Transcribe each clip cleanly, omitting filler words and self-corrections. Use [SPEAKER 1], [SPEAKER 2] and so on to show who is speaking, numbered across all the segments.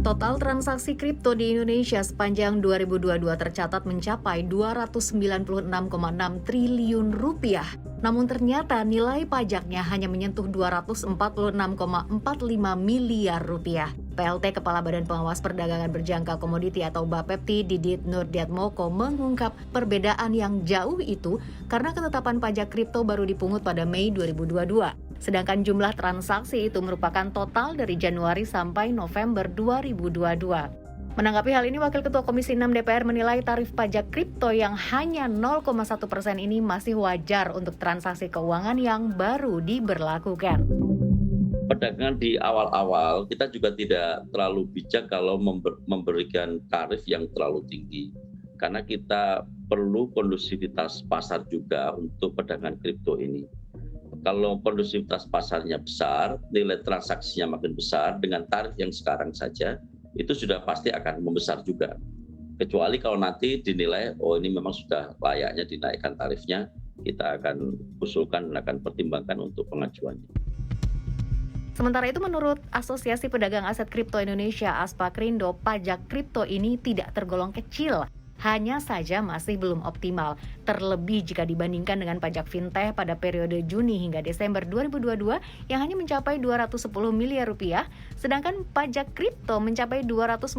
[SPEAKER 1] Total transaksi kripto di Indonesia sepanjang 2022 tercatat mencapai 296,6 triliun rupiah. Namun ternyata nilai pajaknya hanya menyentuh 246,45 miliar rupiah. PLT Kepala Badan Pengawas Perdagangan Berjangka Komoditi atau Bapepti Didit Nurdiatmoko mengungkap perbedaan yang jauh itu karena ketetapan pajak kripto baru dipungut pada Mei 2022. Sedangkan jumlah transaksi itu merupakan total dari Januari sampai November 2022. Menanggapi hal ini, Wakil Ketua Komisi 6 DPR menilai tarif pajak kripto yang hanya 0,1% ini masih wajar untuk transaksi keuangan yang baru diberlakukan.
[SPEAKER 2] Perdagangan di awal-awal kita juga tidak terlalu bijak kalau memberikan tarif yang terlalu tinggi. Karena kita perlu kondusivitas pasar juga untuk perdagangan kripto ini. Kalau kondusivitas pasarnya besar, nilai transaksinya makin besar, dengan tarif yang sekarang saja, itu sudah pasti akan membesar juga. Kecuali kalau nanti dinilai, oh ini memang sudah layaknya dinaikkan tarifnya, kita akan usulkan dan akan pertimbangkan untuk pengajuannya.
[SPEAKER 1] Sementara itu, menurut Asosiasi Pedagang Aset Kripto Indonesia (Aspakrindo), pajak kripto ini tidak tergolong kecil. Hanya saja masih belum optimal, terlebih jika dibandingkan dengan pajak fintech pada periode Juni hingga Desember 2022 yang hanya mencapai 210 miliar rupiah, sedangkan pajak kripto mencapai 246,45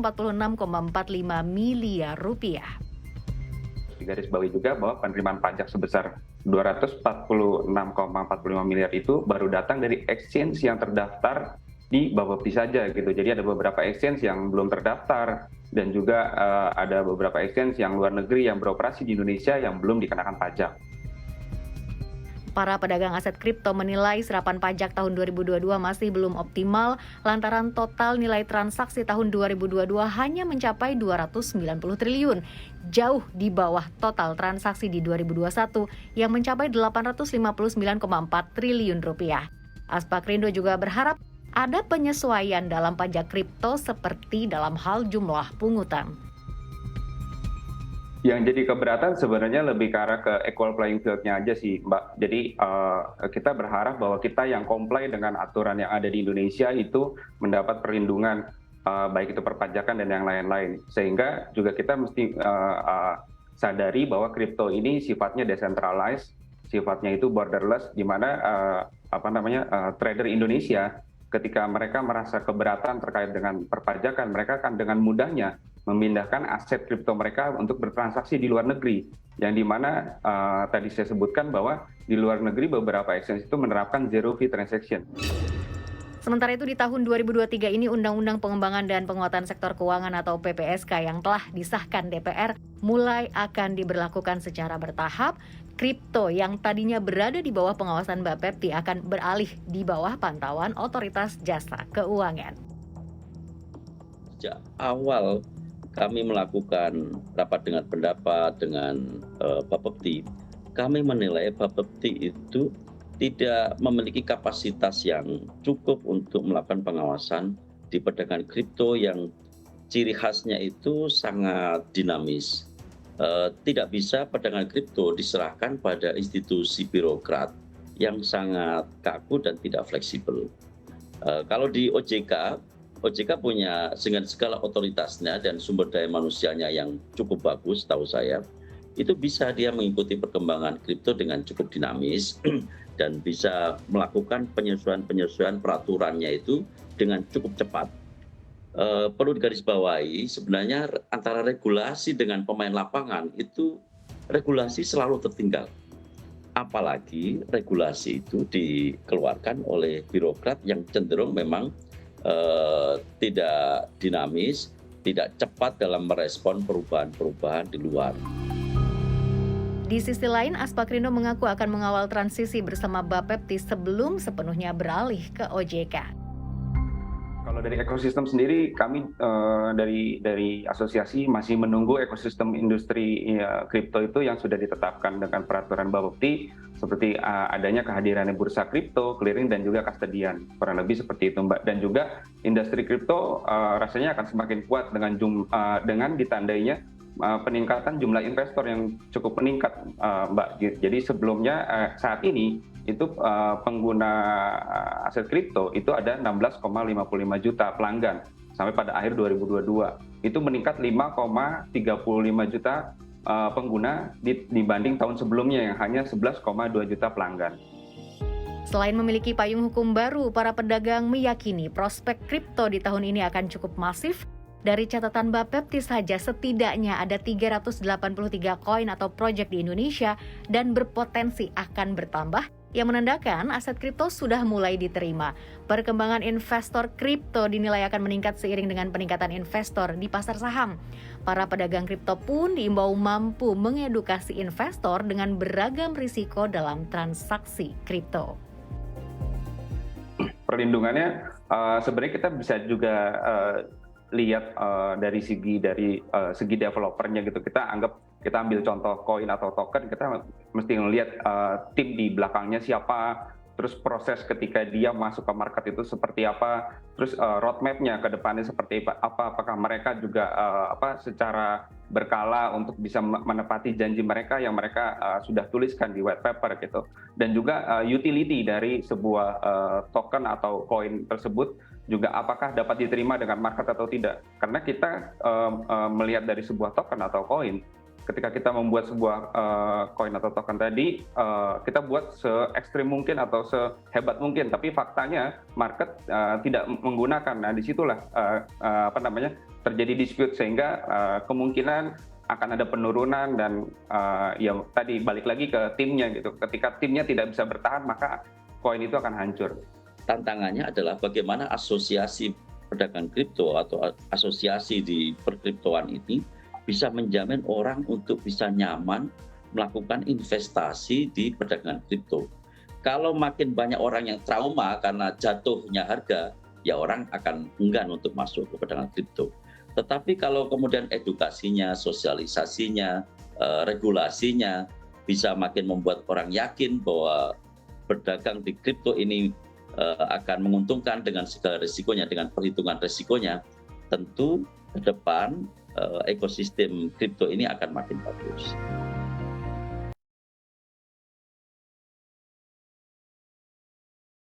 [SPEAKER 1] miliar rupiah.
[SPEAKER 3] Digarisbawahi juga bahwa penerimaan pajak sebesar 246,45 miliar itu baru datang dari exchange yang terdaftar di Bapepti saja gitu. Jadi ada beberapa exchange yang belum terdaftar dan juga ada beberapa exchange yang luar negeri yang beroperasi di Indonesia yang belum dikenakan pajak.
[SPEAKER 1] Para pedagang aset kripto menilai serapan pajak tahun 2022 masih belum optimal lantaran total nilai transaksi tahun 2022 hanya mencapai 290 triliun, jauh di bawah total transaksi di 2021 yang mencapai 859,4 triliun rupiah. Aspakrindo juga berharap ada penyesuaian dalam pajak kripto seperti dalam hal jumlah pungutan.
[SPEAKER 3] Yang jadi keberatan sebenarnya lebih ke arah ke equal playing field-nya aja sih, Mbak. Jadi kita berharap bahwa kita yang comply dengan aturan yang ada di Indonesia itu mendapat perlindungan, baik itu perpajakan dan yang lain-lain. Sehingga juga kita mesti sadari bahwa kripto ini sifatnya decentralized, sifatnya itu borderless, di mana trader Indonesia ketika mereka merasa keberatan terkait dengan perpajakan, mereka akan dengan mudahnya memindahkan aset kripto mereka untuk bertransaksi di luar negeri. Yang dimana tadi saya sebutkan bahwa di luar negeri beberapa exchange itu menerapkan zero fee transaction.
[SPEAKER 1] Sementara itu di tahun 2023 ini Undang-Undang Pengembangan dan Penguatan Sektor Keuangan atau PPSK yang telah disahkan DPR mulai akan diberlakukan secara bertahap. Kripto yang tadinya berada di bawah pengawasan Bapepti akan beralih di bawah pantauan Otoritas Jasa Keuangan.
[SPEAKER 2] Sejak awal kami melakukan rapat dengan pendapat dengan Bapepti, kami menilai Bapepti itu tidak memiliki kapasitas yang cukup untuk melakukan pengawasan di perdagangan kripto yang ciri khasnya itu sangat dinamis. Tidak bisa perdagangan kripto diserahkan pada institusi birokrat yang sangat kaku dan tidak fleksibel. Kalau di OJK punya dengan segala otoritasnya dan sumber daya manusianya yang cukup bagus, tahu saya, itu bisa dia mengikuti perkembangan kripto dengan cukup dinamis dan bisa melakukan penyesuaian peraturannya itu dengan cukup cepat. Perlu digarisbawahi sebenarnya antara regulasi dengan pemain lapangan itu regulasi selalu tertinggal. Apalagi regulasi itu dikeluarkan oleh birokrat yang cenderung memang tidak dinamis, tidak cepat dalam merespon perubahan-perubahan di luar.
[SPEAKER 1] Di sisi lain, Aspakrindo mengaku akan mengawal transisi bersama Bapepti sebelum sepenuhnya beralih ke OJK.
[SPEAKER 3] Kalau dari ekosistem sendiri, kami dari asosiasi masih menunggu ekosistem industri kripto itu yang sudah ditetapkan dengan peraturan Bapepti, seperti adanya kehadiran bursa kripto, clearing, dan juga kastedian. Kurang lebih seperti itu, Mbak. Dan juga industri kripto rasanya akan semakin kuat dengan ditandainya peningkatan jumlah investor yang cukup meningkat, Mbak. Jadi sebelumnya saat ini itu pengguna aset kripto itu ada 16,55 juta pelanggan sampai pada akhir 2022. Itu meningkat 5,35 juta pengguna dibanding tahun sebelumnya yang hanya 11,2 juta pelanggan.
[SPEAKER 1] Selain memiliki payung hukum baru, para pedagang meyakini prospek kripto di tahun ini akan cukup masif. Dari catatan Bapepti saja, setidaknya ada 383 koin atau project di Indonesia dan berpotensi akan bertambah, yang menandakan aset kripto sudah mulai diterima. Perkembangan investor kripto dinilai akan meningkat seiring dengan peningkatan investor di pasar saham. Para pedagang kripto pun diimbau mampu mengedukasi investor dengan beragam risiko dalam transaksi kripto.
[SPEAKER 3] Perlindungannya sebenarnya kita bisa juga lihat dari segi developernya gitu. Kita ambil contoh koin atau token, kita mesti ngelihat tim di belakangnya siapa, terus proses ketika dia masuk ke market itu seperti apa, terus roadmap-nya ke depannya seperti apa, apakah mereka juga secara berkala untuk bisa menepati janji mereka yang mereka sudah tuliskan di white paper gitu. Dan juga utility dari sebuah token atau koin tersebut juga apakah dapat diterima dengan market atau tidak. Karena kita melihat dari sebuah token atau koin, ketika kita membuat sebuah koin atau token tadi, kita buat se-ekstrim mungkin atau sehebat mungkin, tapi faktanya market tidak menggunakan. Nah, disitulah terjadi dispute, sehingga kemungkinan akan ada penurunan dan ya tadi balik lagi ke timnya gitu. Ketika timnya tidak bisa bertahan, maka koin itu akan hancur.
[SPEAKER 2] Tantangannya adalah bagaimana asosiasi pedagang kripto atau asosiasi di perkriptoan ini bisa menjamin orang untuk bisa nyaman melakukan investasi di perdagangan kripto. Kalau makin banyak orang yang trauma karena jatuhnya harga, ya orang akan enggan untuk masuk ke perdagangan kripto. Tetapi kalau kemudian edukasinya, sosialisasinya, regulasinya bisa makin membuat orang yakin bahwa berdagang di kripto ini akan menguntungkan dengan segala risikonya, dengan perhitungan risikonya, tentu ke depan ekosistem kripto ini akan makin bagus.